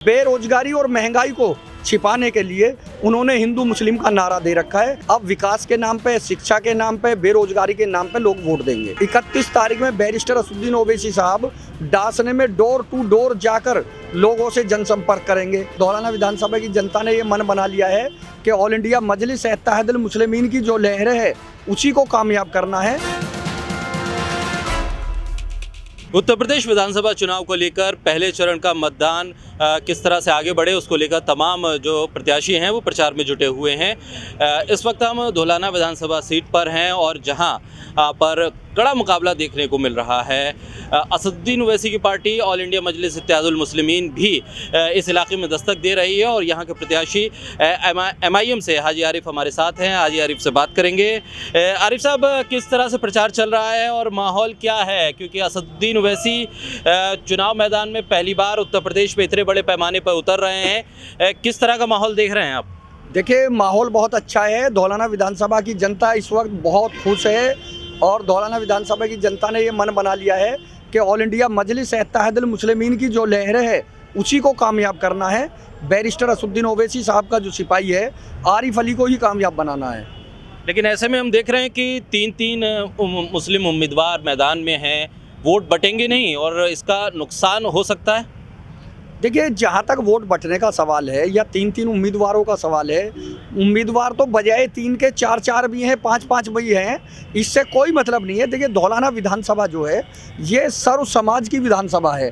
बेरोजगारी और महंगाई को छिपाने के लिए उन्होंने हिंदू मुस्लिम का नारा दे रखा है। अब विकास के नाम पे, शिक्षा के नाम पे, बेरोजगारी के नाम पे लोग वोट देंगे। 31 तारीख में बैरिस्टर असदुद्दीन ओवैसी साहब डासने में डोर टू डोर जाकर लोगों से जनसंपर्क करेंगे। धौलाना विधानसभा की जनता ने ये मन बना लिया है कि ऑल इंडिया मजलिस इत्तेहादुल मुस्लिमीन की जो लहर है उसी को कामयाब करना है। उत्तर प्रदेश विधानसभा चुनाव को लेकर पहले चरण का मतदान किस तरह से आगे बढ़े उसको लेकर तमाम जो प्रत्याशी हैं वो प्रचार में जुटे हुए हैं। इस वक्त हम धौलाना विधानसभा सीट पर हैं और जहां पर कड़ा मुकाबला देखने को मिल रहा है। असदुद्दीन ओवैसी की पार्टी ऑल इंडिया मजलिस इत्तेहादुल मुस्लिमीन भी इस इलाके में दस्तक दे रही है और यहाँ के प्रत्याशी MIM से हाजी आरिफ हमारे साथ हैं। हाजी आरिफ से बात करेंगे। आरिफ साहब, किस तरह से प्रचार चल रहा है और माहौल क्या है, क्योंकि असदुद्दीन ओवैसी चुनाव मैदान में पहली बार उत्तर प्रदेश में इतने बड़े पैमाने पर उतर रहे हैं, किस तरह का माहौल देख रहे हैं आप? देखिए, माहौल बहुत अच्छा है। धौलाना विधानसभा की जनता इस वक्त बहुत खुश है और धौलाना विधानसभा की जनता ने ये मन बना लिया है कि ऑल इंडिया मजलिस इत्तेहादुल मुस्लिमीन की जो लहर है उसी को कामयाब करना है। बैरिस्टर असदुद्दीन ओवैसी साहब का जो सिपाही है आरिफ अली को ही कामयाब बनाना है। लेकिन ऐसे में हम देख रहे हैं कि तीन मुस्लिम उम्मीदवार मैदान में हैं, वोट बटेंगे नहीं और इसका नुकसान हो सकता है। देखिए, जहाँ तक वोट बंटने का सवाल है या तीन उम्मीदवारों का सवाल है, उम्मीदवार तो बजाय 3 के 4 भी हैं, 5 भी हैं, इससे कोई मतलब नहीं है। देखिए, धौलाना विधानसभा जो है ये सर्व समाज की विधानसभा है।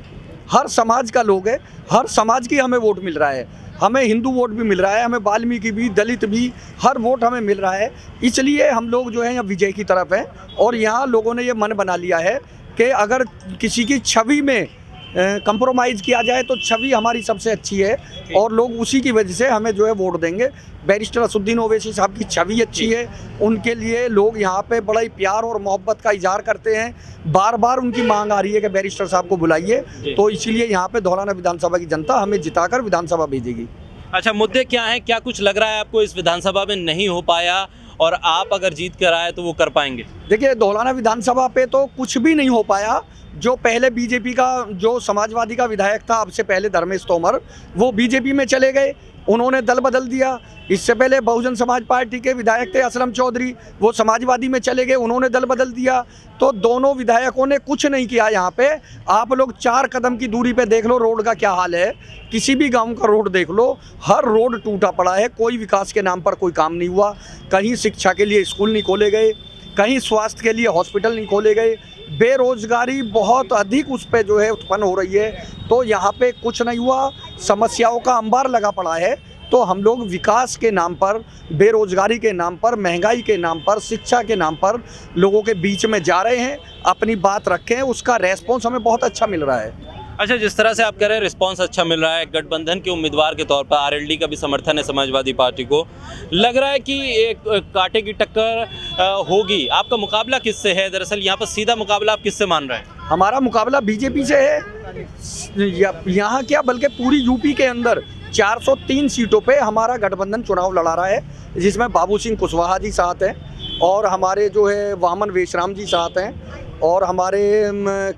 हर समाज का लोग है, हर समाज की हमें वोट मिल रहा है। हमें हिंदू वोट भी मिल रहा है, हमें वाल्मीकि भी, दलित भी, हर वोट हमें मिल रहा है। इसलिए हम लोग जो है यहाँ विजय की तरफ हैं और यहाँ लोगों ने ये मन बना लिया है कि अगर किसी की छवि में कंप्रोमाइज़ किया जाए तो छवि हमारी सबसे अच्छी है और लोग उसी की वजह से हमें जो है वोट देंगे। बैरिस्टर असदुद्दीन ओवैसी साहब की छवि अच्छी है, उनके लिए लोग यहाँ पे बड़ा ही प्यार और मोहब्बत का इजहार करते हैं। बार बार उनकी मांग आ रही है कि बैरिस्टर साहब को बुलाइए, तो इसीलिए यहाँ पे धौलाना विधानसभा की जनता हमें जिताकर विधानसभा भेजेगी। अच्छा, मुद्दे क्या हैं? क्या कुछ लग रहा है आपको इस विधानसभा में नहीं हो पाया और आप अगर जीत कर आए तो वो कर पाएंगे? देखिए, धौलाना विधानसभा पे तो कुछ भी नहीं हो पाया। जो पहले बीजेपी का जो समाजवादी का विधायक था, अब से पहले धर्मेश तोमर, वो बीजेपी में चले गए, उन्होंने दल बदल दिया। इससे पहले बहुजन समाज पार्टी के विधायक थे असलम चौधरी, वो समाजवादी में चले गए, उन्होंने दल बदल दिया। तो दोनों विधायकों ने कुछ नहीं किया। यहाँ पे आप लोग 4 कदम की दूरी पे देख लो रोड का क्या हाल है, किसी भी गांव का रोड देख लो, हर रोड टूटा पड़ा है। कोई विकास के नाम पर कोई काम नहीं हुआ। कहीं शिक्षा के लिए स्कूल नहीं खोले गए, कहीं स्वास्थ्य के लिए हॉस्पिटल नहीं खोले गए। बेरोजगारी बहुत अधिक उस पर जो है उत्पन्न हो रही है। तो यहाँ पे कुछ नहीं हुआ, समस्याओं का अंबार लगा पड़ा है। तो हम लोग विकास के नाम पर, बेरोजगारी के नाम पर, महंगाई के नाम पर, शिक्षा के नाम पर लोगों के बीच में जा रहे हैं, अपनी बात रखें। उसका रेस्पॉन्स हमें बहुत अच्छा मिल रहा है। अच्छा, जिस तरह से आप कह रहे हैं रिस्पांस अच्छा मिल रहा है, गठबंधन के उम्मीदवार के तौर पर RLD का भी समर्थन है समाजवादी पार्टी को, लग रहा है कि एक कांटे की टक्कर होगी। आपका मुकाबला किससे है? दरअसल यहाँ पर सीधा मुकाबला आप किससे मान रहे हैं? हमारा मुकाबला बीजेपी से है। यहाँ क्या बल्कि पूरी यूपी के अंदर 403 सीटों पे हमारा गठबंधन चुनाव लड़ा रहा है, जिसमें बाबू सिंह कुशवाहा जी साथ हैं और हमारे जो है वामन वेशराम जी साथ हैं और हमारे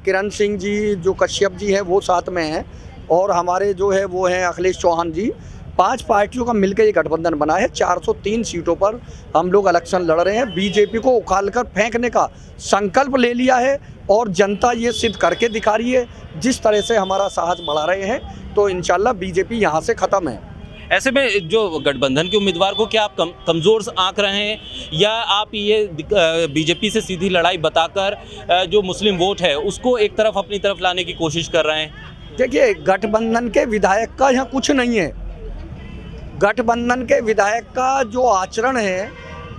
किरण सिंह जी जो कश्यप जी हैं वो साथ में हैं और हमारे जो है वो हैं अखिलेश चौहान जी। 5 पार्टियों का मिलकर ये गठबंधन बना है। 403 सीटों पर हम लोग इलेक्शन लड़ रहे हैं। बीजेपी को उखाड़कर फेंकने का संकल्प ले लिया है और जनता ये सिद्ध करके दिखा रही है। जिस तरह से हमारा साहस बढ़ा रहे हैं तो इंशाल्लाह बीजेपी यहाँ से ख़त्म है। ऐसे में जो गठबंधन के उम्मीदवार को क्या आप कमज़ोर आंक रहे हैं या आप ये बीजेपी से सीधी लड़ाई बताकर जो मुस्लिम वोट है उसको एक तरफ अपनी तरफ लाने की कोशिश कर रहे हैं? देखिए, गठबंधन के विधायक का यहाँ कुछ नहीं है। गठबंधन के विधायक का जो आचरण है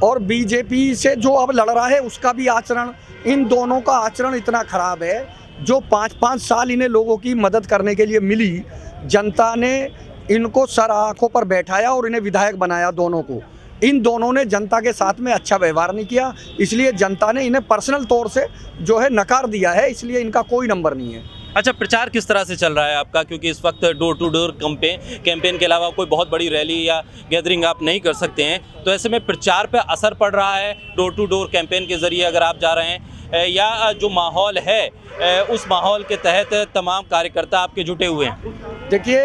और बीजेपी से जो अब लड़ रहा है उसका भी आचरण, इन दोनों का आचरण इतना ख़राब है। जो 5-5 साल इन्हें लोगों की मदद करने के लिए मिली, जनता ने इनको सर आँखों पर बैठाया और इन्हें विधायक बनाया। दोनों को, इन दोनों ने जनता के साथ में अच्छा व्यवहार नहीं किया, इसलिए जनता ने इन्हें पर्सनल तौर से जो है नकार दिया है। इसलिए इनका कोई नंबर नहीं है। अच्छा, प्रचार किस तरह से चल रहा है आपका? क्योंकि इस वक्त डोर टू डोर कैंपेन के अलावा कोई बहुत बड़ी रैली या गैदरिंग आप नहीं कर सकते हैं, तो ऐसे में प्रचार पे असर पड़ रहा है डोर टू डोर कैंपेन के ज़रिए अगर आप जा रहे हैं, या जो माहौल है उस माहौल के तहत तमाम कार्यकर्ता आपके जुटे हुए हैं? देखिए,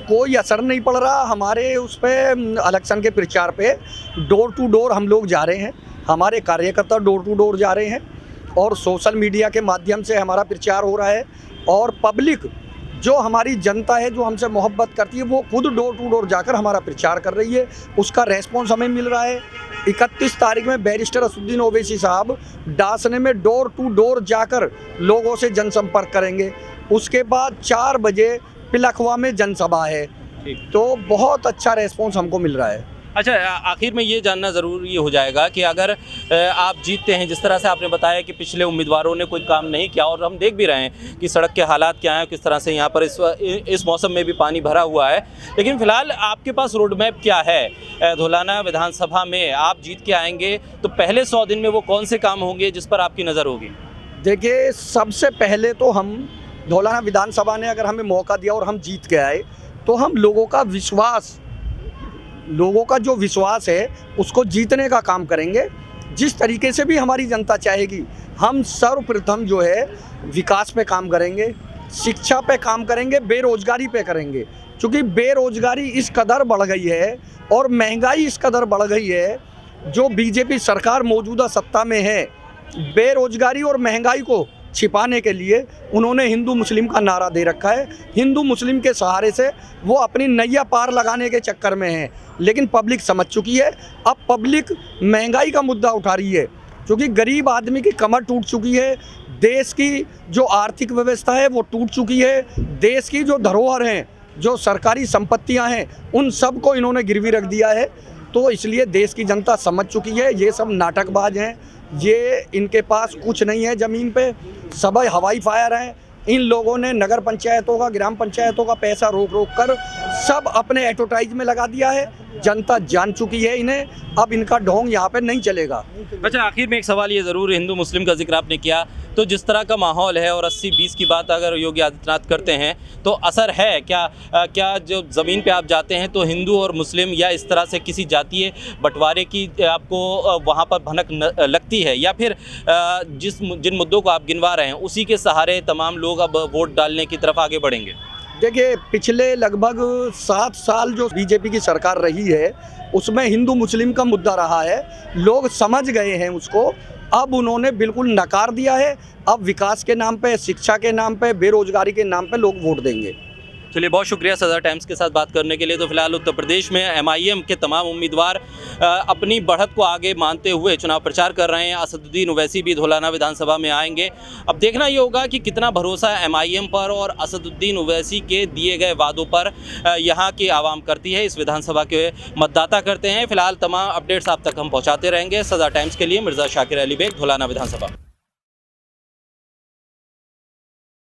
कोई असर नहीं पड़ रहा हमारे उस पे इलेक्शन के प्रचार पे। डोर टू डोर हम लोग जा रहे हैं, हमारे कार्यकर्ता डोर टू डोर जा रहे हैं और सोशल मीडिया के माध्यम से हमारा प्रचार हो रहा है। और पब्लिक जो हमारी जनता है, जो हमसे मोहब्बत करती है, वो खुद डोर टू डोर जाकर हमारा प्रचार कर रही है। उसका रेस्पॉन्स हमें मिल रहा है। 31 तारीख में बैरिस्टर असदुद्दीन ओवैसी साहब डासने में डोर टू डोर जाकर लोगों से जनसंपर्क करेंगे। उसके बाद 4 बजे पिलखवा में जनसभा है। तो बहुत अच्छा रेस्पॉन्स हमको मिल रहा है। अच्छा, आखिर में ये जानना ज़रूरी हो जाएगा कि अगर आप जीतते हैं, जिस तरह से आपने बताया कि पिछले उम्मीदवारों ने कोई काम नहीं किया और हम देख भी रहे हैं कि सड़क के हालात क्या हैं, किस तरह से यहाँ पर इस मौसम में भी पानी भरा हुआ है, लेकिन फ़िलहाल आपके पास रोड मैप क्या है? धौलाना विधानसभा में आप जीत के आएंगे तो पहले 100 दिन में वो कौन से काम होंगे जिस पर आपकी नज़र होगी? देखिए, सबसे पहले तो हम धौलाना विधानसभा ने अगर हमें मौका दिया और हम जीत के आए तो हम लोगों का जो विश्वास है उसको जीतने का काम करेंगे। जिस तरीके से भी हमारी जनता चाहेगी, हम सर्वप्रथम जो है विकास पे काम करेंगे, शिक्षा पे काम करेंगे, बेरोजगारी पे करेंगे। क्योंकि बेरोजगारी इस कदर बढ़ गई है और महंगाई इस कदर बढ़ गई है, जो बीजेपी सरकार मौजूदा सत्ता में है, बेरोजगारी और महंगाई को छिपाने के लिए उन्होंने हिंदू मुस्लिम का नारा दे रखा है। हिंदू मुस्लिम के सहारे से वो अपनी नैया पार लगाने के चक्कर में है, लेकिन पब्लिक समझ चुकी है। अब पब्लिक महंगाई का मुद्दा उठा रही है, क्योंकि गरीब आदमी की कमर टूट चुकी है। देश की जो आर्थिक व्यवस्था है वो टूट चुकी है। देश की जो धरोहर हैं, जो सरकारी संपत्तियां हैं, उन सब को इन्होंने गिरवी रख दिया है। तो इसलिए देश की जनता समझ चुकी है ये सब नाटकबाज हैं, ये इनके पास कुछ नहीं है ज़मीन पे, सब हवाई फायर हैं। इन लोगों ने नगर पंचायतों का, ग्राम पंचायतों का पैसा रोक रोक कर सब अपने एडवर्टाइज में लगा दिया है। जनता जान चुकी है इन्हें, अब इनका ढोंग यहाँ पे नहीं चलेगा। अच्छा, आखिर में एक सवाल ये ज़रूर, हिंदू मुस्लिम का जिक्र आपने किया, तो जिस तरह का माहौल है और 80-20 की बात अगर योगी आदित्यनाथ करते हैं तो असर है क्या? क्या जो ज़मीन पे आप जाते हैं तो हिंदू और मुस्लिम या इस तरह से किसी जातीय बंटवारे की आपको वहाँ पर भनक लगती है, या फिर जिन मुद्दों को आप गिनवा रहे हैं उसी के सहारे तमाम लोग अब वोट डालने की तरफ आगे बढ़ेंगे? देखिए, पिछले लगभग 7 साल जो बीजेपी की सरकार रही है उसमें हिंदू मुस्लिम का मुद्दा रहा है। लोग समझ गए हैं उसको, अब उन्होंने बिल्कुल नकार दिया है। अब विकास के नाम पे, शिक्षा के नाम पे, बेरोजगारी के नाम पे लोग वोट देंगे। चलिए, बहुत शुक्रिया सदर टाइम्स के साथ बात करने के लिए। तो फिलहाल उत्तर प्रदेश में MIM के तमाम उम्मीदवार अपनी बढ़त को आगे मानते हुए चुनाव प्रचार कर रहे हैं। असदुद्दीन ओवैसी भी धौलाना विधानसभा में आएंगे। अब देखना ये होगा कि कितना भरोसा MIM पर और असदुद्दीन ओवैसी के दिए गए वादों पर यहाँ की आवाम करती है, इस विधानसभा के मतदाता करते हैं। फिलहाल तमाम अपडेट्स आप तक हम पहुँचाते रहेंगे। सदर टाइम्स के लिए मिर्ज़ा शाकिर अली बेग, धौलाना विधानसभा।